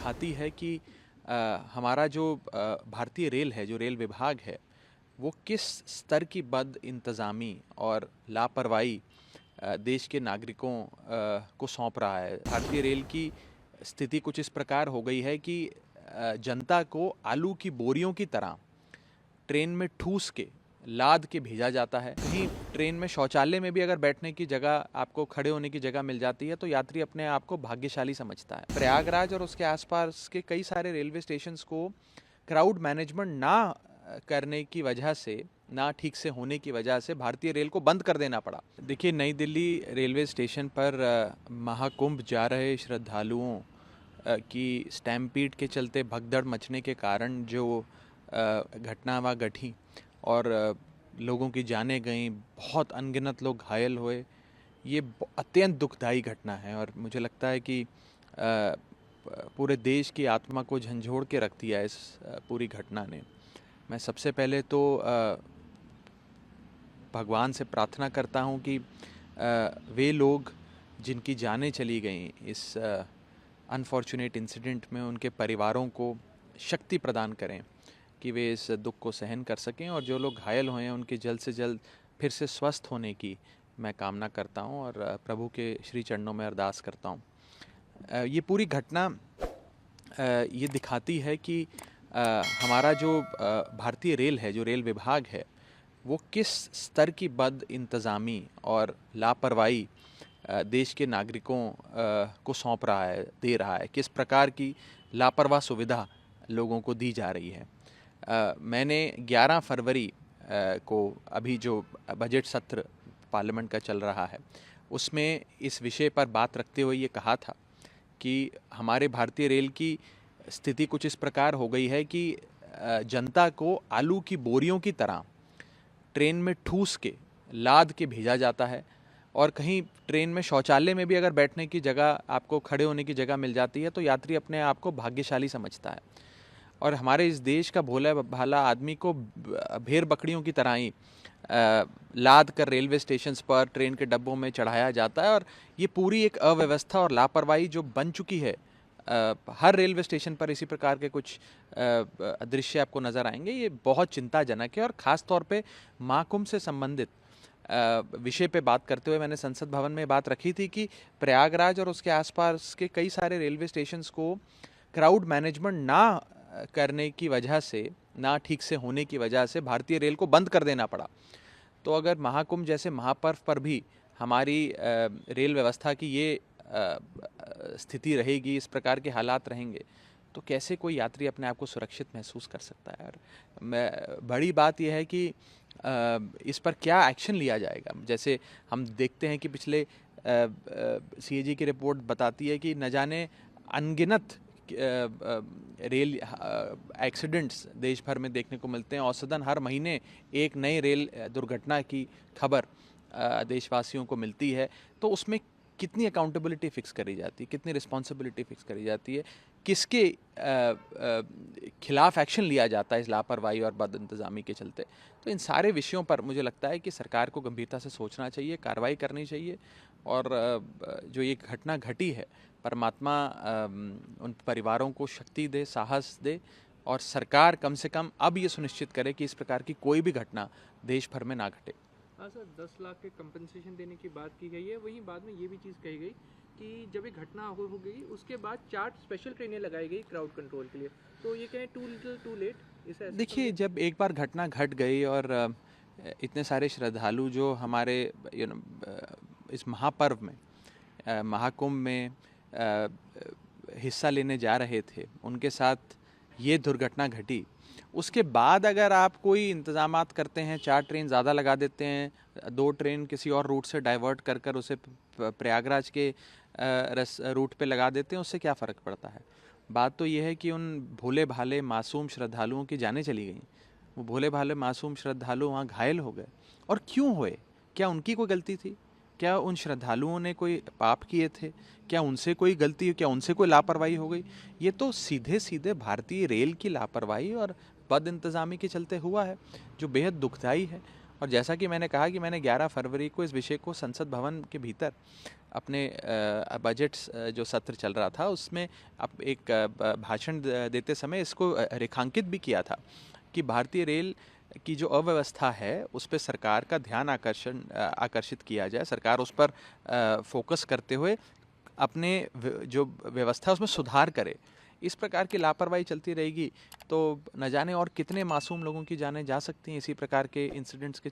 दिखाती है कि हमारा जो भारतीय रेल है, जो रेल विभाग है, वो किस स्तर की बद इंतज़ामी और लापरवाही देश के नागरिकों को सौंप रहा है। भारतीय रेल की स्थिति कुछ इस प्रकार हो गई है कि जनता को आलू की बोरियों की तरह ट्रेन में ठूस के लाद के भेजा जाता है। कहीं ट्रेन में शौचालय में भी अगर बैठने की जगह, आपको खड़े होने की जगह मिल जाती है तो यात्री अपने आप को भाग्यशाली समझता है। प्रयागराज और उसके आसपास के कई सारे रेलवे स्टेशंस को क्राउड मैनेजमेंट ना करने की वजह से, ना ठीक से होने की वजह से भारतीय रेल को बंद कर देना पड़ा। देखिए, नई दिल्ली रेलवे स्टेशन पर महाकुंभ जा रहे श्रद्धालुओं की स्टैम्पीड के चलते भगदड़ मचने के कारण जो घटना वहाँ घटी और लोगों की जानें गईं, बहुत अनगिनत लोग घायल हुए, ये अत्यंत दुखदाई घटना है। और मुझे लगता है कि पूरे देश की आत्मा को झंझोड़ के रख दिया इस पूरी घटना ने। मैं सबसे पहले तो भगवान से प्रार्थना करता हूँ कि वे लोग जिनकी जानें चली गईं इस अनफॉर्चुनेट इंसिडेंट में, उनके परिवारों को शक्ति प्रदान करें कि वे इस दुख को सहन कर सकें, और जो लोग घायल हुए हैं उनके जल्द से जल्द फिर से स्वस्थ होने की मैं कामना करता हूं और प्रभु के श्री चरणों में अरदास करता हूं। ये पूरी घटना ये दिखाती है कि हमारा जो भारतीय रेल है, जो रेल विभाग है, वो किस स्तर की बद इंतज़ामी और लापरवाही देश के नागरिकों को सौंप रहा है, दे रहा है, किस प्रकार की लापरवाह सुविधा लोगों को दी जा रही है। मैंने 11 फरवरी को अभी जो बजट सत्र पार्लियामेंट का चल रहा है उसमें इस विषय पर बात रखते हुए ये कहा था कि हमारे भारतीय रेल की स्थिति कुछ इस प्रकार हो गई है कि जनता को आलू की बोरियों की तरह ट्रेन में ठूस के लाद के भेजा जाता है, और कहीं ट्रेन में शौचालय में भी अगर बैठने की जगह, आपको खड़े होने की जगह मिल जाती है तो यात्री अपने आप को भाग्यशाली समझता है। और हमारे इस देश का भोला भाला आदमी को भेड़ बकरियों की तरह ही लाद कर रेलवे स्टेशंस पर, ट्रेन के डब्बों में चढ़ाया जाता है। और ये पूरी एक अव्यवस्था और लापरवाही जो बन चुकी है, हर रेलवे स्टेशन पर इसी प्रकार के कुछ दृश्य आपको नज़र आएंगे। ये बहुत चिंताजनक है। और ख़ास तौर पे महाकुंभ से संबंधित विषय पे बात करते हुए मैंने संसद भवन में बात रखी थी कि प्रयागराज और उसके आसपास के कई सारे रेलवे स्टेशंस को क्राउड मैनेजमेंट ना करने की वजह से, ना ठीक से होने की वजह से भारतीय रेल को बंद कर देना पड़ा। तो अगर महाकुंभ जैसे महापर्व पर भी हमारी रेल व्यवस्था की ये स्थिति रहेगी, इस प्रकार के हालात रहेंगे, तो कैसे कोई यात्री अपने आप को सुरक्षित महसूस कर सकता है। और बड़ी बात यह है कि इस पर क्या एक्शन लिया जाएगा। जैसे हम देखते हैं कि पिछले सीएजी की रिपोर्ट बताती है कि न जाने अनगिनत रेल एक्सीडेंट्स देश भर में देखने को मिलते हैं। औसतन हर महीने एक नई रेल दुर्घटना की खबर देशवासियों को मिलती है। तो उसमें कितनी अकाउंटेबिलिटी फिक्स करी जाती है, कितनी रिस्पॉन्सिबिलिटी फिक्स करी जाती है, किसके खिलाफ एक्शन लिया जाता है इस लापरवाही और बद इंतज़ामी के चलते। तो इन सारे विषयों पर मुझे लगता है कि सरकार को गंभीरता से सोचना चाहिए, कार्रवाई करनी चाहिए। और जो ये घटना घटी है, परमात्मा उन परिवारों को शक्ति दे, साहस दे, और सरकार कम से कम अब ये सुनिश्चित करे कि इस प्रकार की कोई भी घटना देश भर में ना घटे। हाँ सर, 10 लाख के कंपनसेशन देने की बात की गई है। वहीं बाद में ये भी चीज़ कही गई कि जब ये घटना हो गई उसके बाद 4 स्पेशल ट्रेनें लगाई गई क्राउड कंट्रोल के लिए। तो ये कहें टू लिटिल टू लेट, इसे देखिए, जब एक बार घटना घट गई और इतने सारे श्रद्धालु जो हमारे इस महापर्व में, महाकुंभ में हिस्सा लेने जा रहे थे, उनके साथ ये दुर्घटना घटी, उसके बाद अगर आप कोई इंतज़ामात करते हैं, 4 ट्रेन ज़्यादा लगा देते हैं, 2 ट्रेन किसी और रूट से डाइवर्ट कर उसे प्रयागराज के रूट पे लगा देते हैं, उससे क्या फ़र्क पड़ता है। बात तो यह है कि उन भोले भाले मासूम श्रद्धालुओं की जानें चली गईं। वो भोले भाले मासूम श्रद्धालु वहाँ घायल हो गए। और क्यों हुए? क्या उनकी कोई गलती थी? क्या उन श्रद्धालुओं ने कोई पाप किए थे? क्या उनसे कोई गलती, क्या उनसे कोई लापरवाही हो गई? ये तो सीधे सीधे भारतीय रेल की लापरवाही और बद इंतज़ामी के चलते हुआ है, जो बेहद दुखदाई है। और जैसा कि मैंने कहा कि मैंने 11 फरवरी को इस विषय को संसद भवन के भीतर अपने बजट जो सत्र चल रहा था उसमें एक भाषण देते समय इसको रेखांकित भी किया था कि भारतीय रेल की जो अव्यवस्था है उस पर सरकार का ध्यान आकर्षित किया जाए, सरकार उस पर फोकस करते हुए अपने जो व्यवस्था उसमें सुधार करे। इस प्रकार की लापरवाही चलती रहेगी तो न जाने और कितने मासूम लोगों की जानें जा सकती हैं इसी प्रकार के इंसिडेंट्स के